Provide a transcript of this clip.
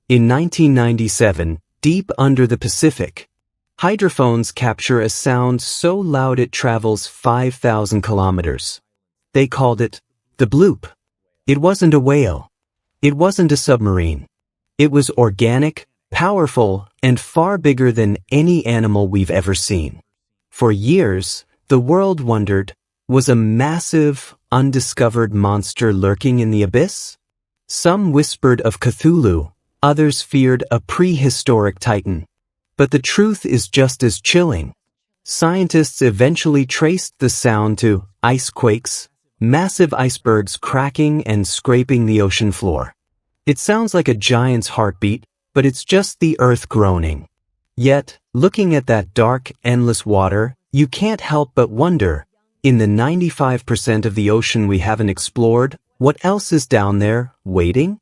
In 1997, deep under the Pacific, hydrophones capture a sound so loud it travels 5,000 kilometers. They called it the Bloop. It wasn't a whale. It wasn't a submarine. It was organic, powerful, and far bigger than any animal we've ever seen. For years, the world wondered, was a massive, undiscovered monster lurking in the abyss? Some whispered of Cthulhu, others feared a prehistoric titan. But the truth is just as chilling. Scientists eventually traced the sound to icequakes, massive icebergs cracking and scraping the ocean floor. It sounds like a giant's heartbeat, but it's just the earth groaning. Yet, looking at that dark, endless water, you can't help but wonder, in the 95% of the ocean we haven't explored, what else is down there, waiting?